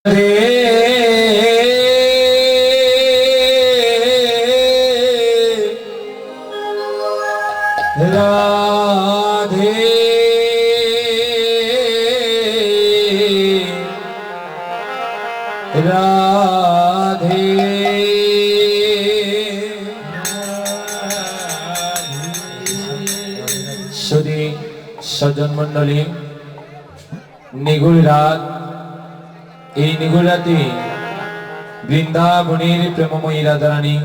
राधे राधे सुधी सज्जन मंडली निगुल रात এই নিগুল রাতে বৃন্দাবনের প্রেমময়ী রাধারানী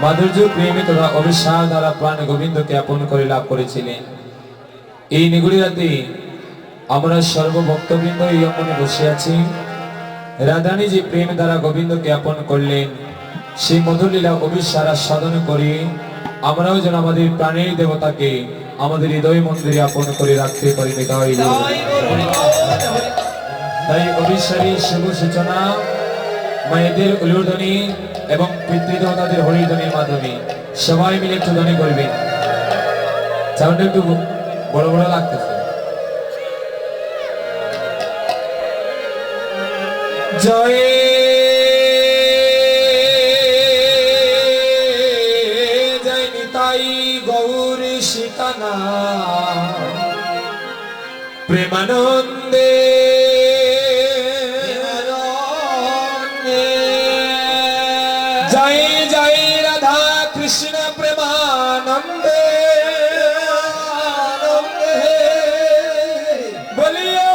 মাধুর্য প্রেমে তথা অবিশ্বাস দ্বারা প্রাণ গোবিন্দকে আপন করে লাভ করেছিলেন। এই নিগুল রাতে আমরা সর্বভক্তবৃন্দ এই অঙ্গনে বসে আছি। রাধারানী যে প্রেম দ্বারা গোবিন্দকে আপন করলেন সেই মধুর লীলা অবিশ্বাস সাধন করে আমরাও যেন আমাদের প্রাণের দেবতাকে আমাদের হৃদয় মন্দিরে আপন করে রাখতে পারি। তাই অবিশ্বাসী শুভ সূচনা মায়েদের উলুধ্বনি এবং পিতৃদেবতাদের হরিধ্বনির মাধ্যমে সবাই মিলে একটু ধ্বনি করবেন। সাউন্ড একটু বড় বড় লাগতেছে। জয় জয় নিতাই গৌর সীতানা প্রেমানন্দে जय जय राधा कृष्ण प्रेमानंदे बोलिए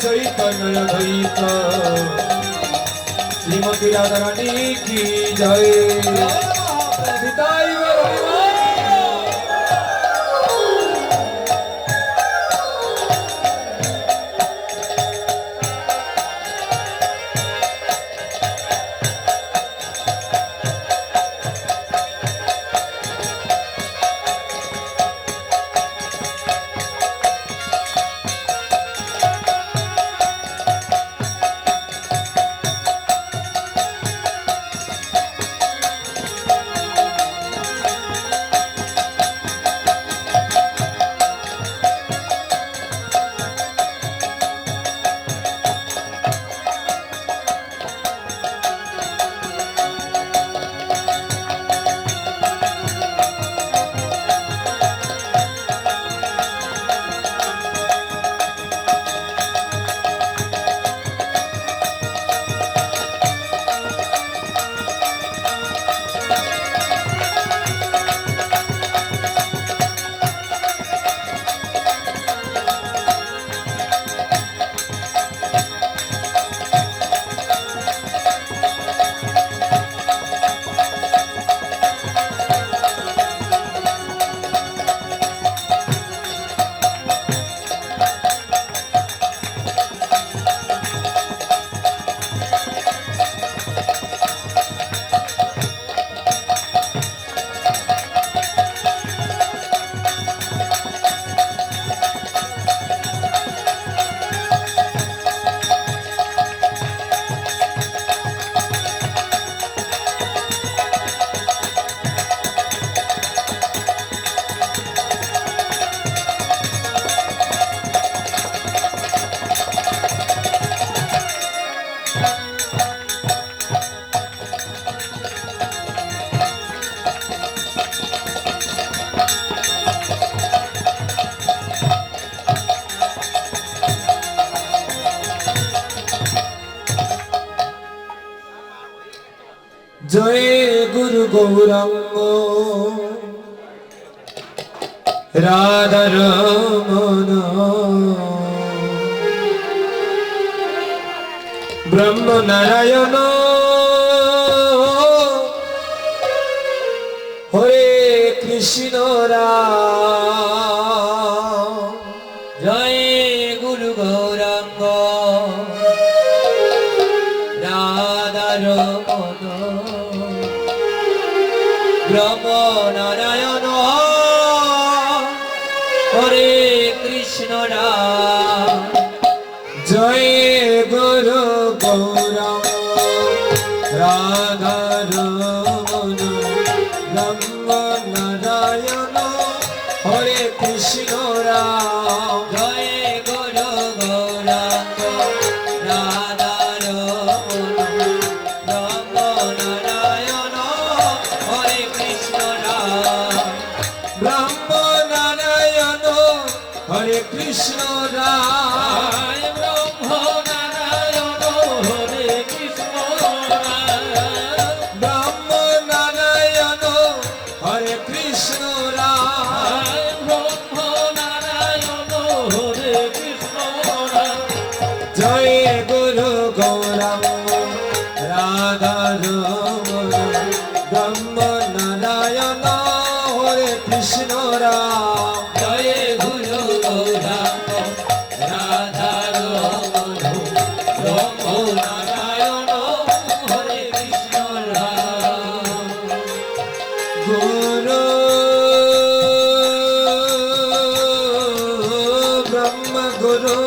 चैतन्य द्वैत श्रीमती राधारानी की जय। जय गुरु गौरांग राधा रमण ब्रह्म नारायण हरे कृष्ण राम। जय गुरु गौरांग রাধার মন ব্রহ্ম নারায়ণ হরে কৃষ্ণ রাম। জয় গুরু গৌরাঙ্গ রাধার মন ব্রহ্ম নারায়ণ হরে কৃষ্ণ রাম। জয় গুরু গৌরাঙ্গ রাধার মন ব্রহ্ম নারায়ণ হরে কৃষ্ণ রাম। ব্রহ্ম নারায়ণ হরে কৃষ্ণ রাম। ব্রহ্ম নারায়ণ হরে কৃষ্ণ রাম। ব্রহ্ম নারায়ণ হরে কৃষ্ণ রাম। ব্রহ্ম নারায়ণ হরে কৃষ্ণ রাম। জয় গুরু গৌরাঙ্গ রাধার মন ব্রহ্ম নারায়ণ হরে কৃষ্ণ রাম। জয় গুরু গৌরাঙ্গ রাধার মন ব্রহ্ম নারায়ণ হরে কৃষ্ণ রাম। গুরু ব্রহ্ম গুরু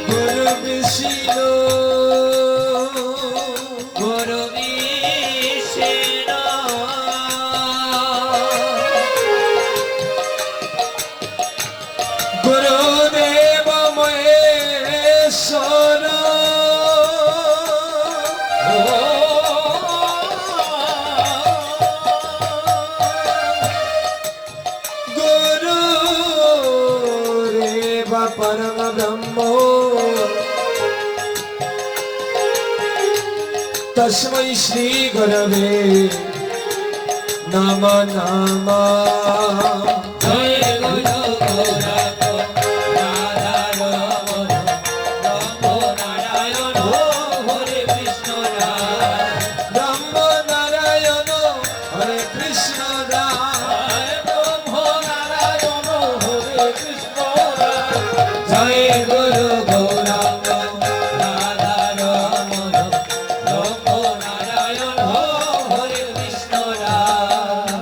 গুরু বিষ্ণু গুরু বিষ্ণু গুরুদেব মহেশ্বর গুরু রেব পরম ব্রহ্ম তস্मै শ্রী গুরবে নমঃ নমঃ। জয় গুরু গৌরাঙ্গ রাধার মন ব্রহ্ম নারায়ণ হরে কৃষ্ণ রাম। ব্রহ্ম নারায়ণ হরে কৃষ্ণ রাম। ব্রহ্ম নারায়ণ হরে কৃষ্ণ রাম। জয় গুরু গৌরাঙ্গ রাধার মন ব্রহ্ম নারায়ণ হরে কৃষ্ণ রাম।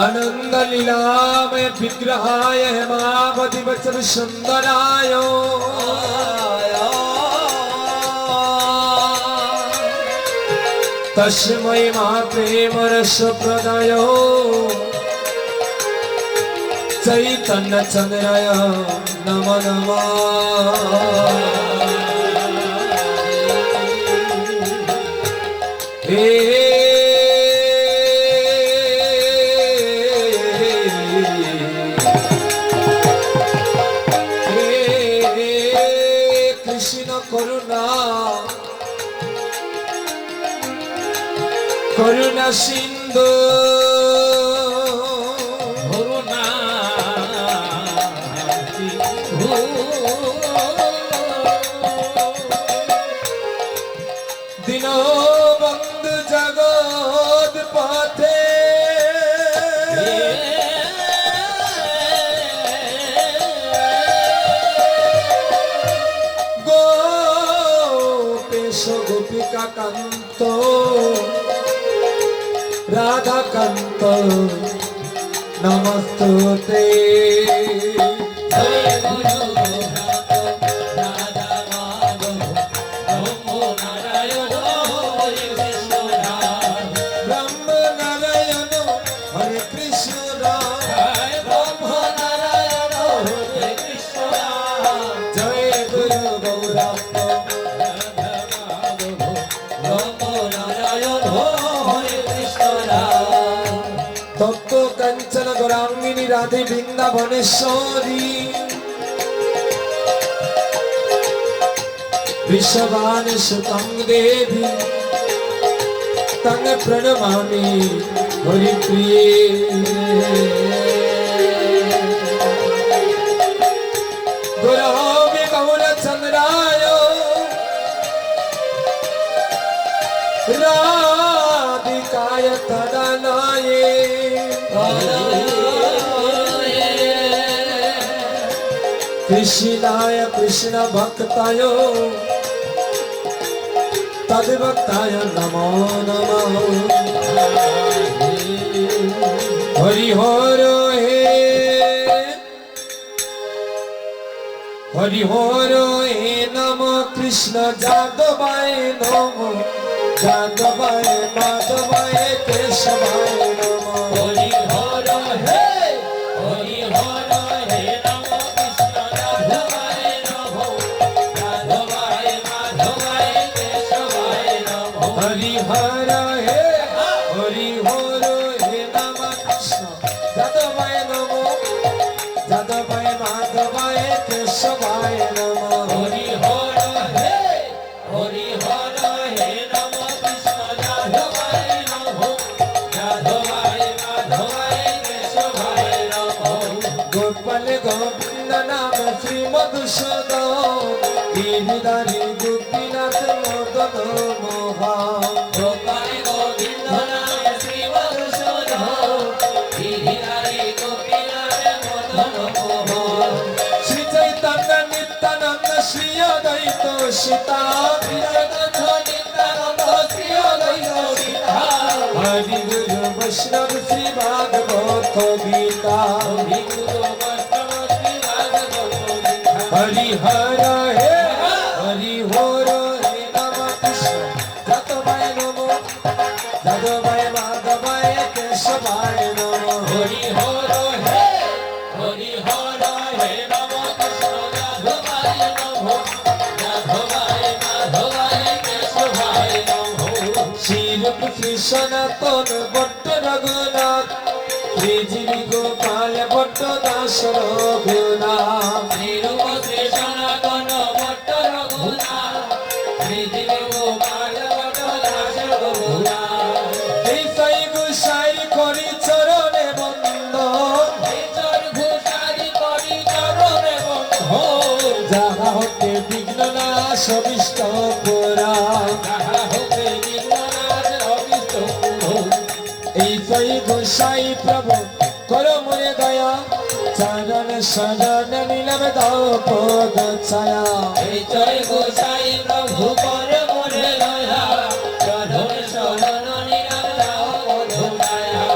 আনন্দ লীলাময় বিগ্রহায় হেমাবতি বচন সুন্দরায় তস্मै মা প্রেম রস প্রদায় চৈতন্য চন্দ্রায় নম নম। হে কৃষ্ণ করুণা করুণা সিন্ধু করুণা দীনবন্ধু জগৎ পথে গোপেশ গোপিকা কান্ত রাধা কান্ত নমস্তুতে। জয় গুরু গৌরাঙ্গ রাধা মাধব ব্রহ্ম নারায়ণ হরে কৃষ্ণ রাম। ব্রহ্ম নারায়ণ হরে কৃষ্ণ রাম। ব্রহ্ম নারায়ণ হরে কৃষ্ণ রাম। জয় গুরু গৌরাঙ্গ রাধা মাধব ব্রহ্ম নারায়ণ হরে কৃষ্ণ রাম। তপ্ত কাঞ্চন গৌরাঙ্গিনী রাধে বৃন্দাবনেশ্বরী विश्ववान सुतं देवी तंग प्रणमामि हरिप्रिये गुरवे गौरचन्द्राय राधिकाय तदनाये কৃষ্ণায় কৃষ্ণ ভক্তায় তদ্ভক্তায় নমো নমঃ হরি হর হে হরি হর হে নম কৃষ্ণ যাদবায় নম যাদবায় মাধবায় কেশবায় নম হরি হর হে হরি হর হে নম কৃষ্ণ রাধায় নমঃ রাধায় মাধবায় কেশবায় নমঃ হরি হর হে হরি হর হে নম কৃষ্ণ যাদবায় নম যাদবায় মাধবায় কেশবায় নম হরি হর হে হরি হর হে নম কৃষ্ণ রাধায় নমঃ রাধায় মাধবায় কেশবায় নমঃ গোপাল গোবিন্দ নাম শ্রী মধুসূদন গিরিধারী গোপীনাথ মদন মোহন গোপাল গোবিন্দ নাম শ্রী মধুসূদন গিরিধারী গোপীনাথ মদন মোহন শ্রী চৈতন্য নিত্যানন্দ শ্রী অদ্বৈত সীতা শ্রীরথ নিত্যানন্দ শ্রী অদ্বৈত সীতা হরি গুরু বৈষ্ণব শ্রী ভাগবত গীতা হরি গুরু বৈষ্ণব শ্রী ভাগবত গীতা হরি হর হে হরি হর হে নম কৃষ্ণ যাদবায় নম যাদবায় মাধবায় কেশবায় নম হরি হর হে হরি হর হে নম কৃষ্ণ রাধায় নমঃ রাধায় মাধবায় কেশবায় নমঃ শ্রীরূপ শ্রী সনাতন ভট্ট রঘুনাথ শ্রীজীবী গোপাল ভট্ট দাস রঘুনাথ শ্রীরূপ শ্রী সনাতন ভট্ট রঘুনাথ শ্রীজীব গোপাল ভট্ট দাস রঘুনাথ এই সাই গুসাই করি চরণে বন্দন চর ঘোষারি করি চরণে বন্ধ যাহা হতে বিঘ্ন নাশ অবিষ্ট পুরা তাহা হতে বিঘ্ননাশ অবিষ্ট পুর এই সাই গুসাই প্রভু কর মনে দয়া চরণ শরণ নীলম দাও পদ ছায়া এই জয় গোসাই প্রভু কর মনে দয়া চরণ শরণ নিরাম দাও মধুমায়া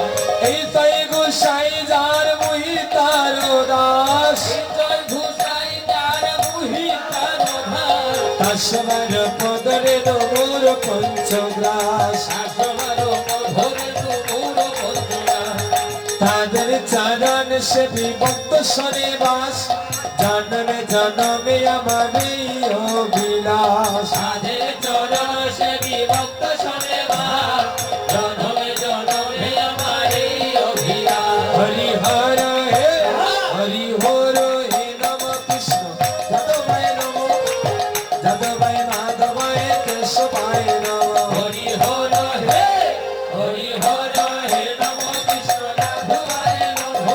এই সাই গুসাই যার মুহি তার দাস এই জয় গোসাই তার মুহি তার ধার তাসমার পদরে নমুর পঞ্চগ্রাস শাসনার মধুরে তুমুর বন্ধুরা তাদের চরণ সে বিভক্ত সরে বাস জনমে জনমে আমার এই অভিলাষ সাধের চরণ সে বিভক্ত শোনে মা জনমে জনমে আমার এই অভিলাষ হরি হর হে হরি হর হে নম কৃষ্ণ যাদবায় নম যাদবায় মাধবায় কেশবায় নম হরি হর হে হরি হর হে নম কৃষ্ণ রাধায় নমঃ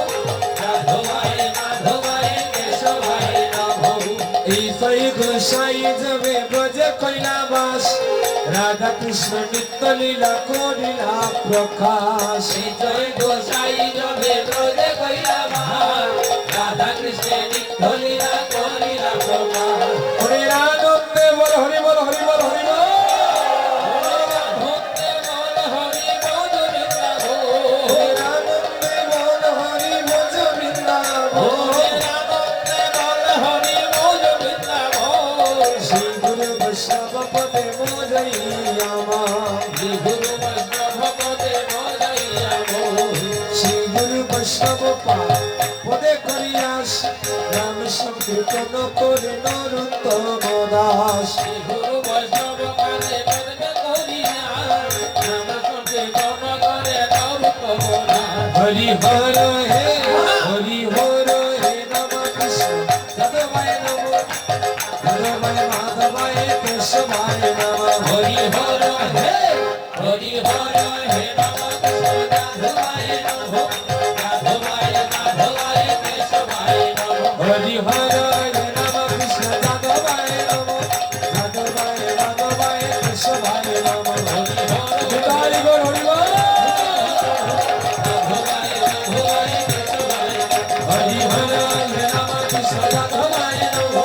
রাধায় মাধবায় কেশবায় নমঃ এই সাই গোসাই যাবে ব্রজে কৈলাবাস রাধা কৃষ্ণ নিত্য লীলা করিলা প্রকাশ এই জয় গোসাই জবে ব্রজে কইলা মহা রাধা কৃষ্ণ নিত্য লীলা করিলা প্রকাশ হরে আনন্দে বল হরি বল হরি বল হরি বল ভক্তে বল হরি বল বৃন্দাবন হরে আনন্দে বল হরি ভজ বৃন্দাবন শ্রী গুরু বৈষ্ণব পদে মোজাইয়ামা শ্রী গুরু বৈষ্ণব পদে করিয়াস রাম সংকীর্তন করে নরোত্তম দাস হরি হর হে হরি হর হে নম কৃষ্ণ যাদবায় নম যাদবায় মাধবায় কেশবায় নম হরি হর হে হরি হর হে নম কৃষ্ণ রাধায় নমঃ রাধায় মাধবায় কেশবায় নমঃ হরি হর হে নম কৃষ্ণ যাদবায় নম যাদবায় মাধবায় কেশবায় নম হরি হর হরি বল হরি বল রাধায় মাধবায় কেশবায় নমঃ হরি হর হে নম কৃষ্ণ রাঘবায় নমঃ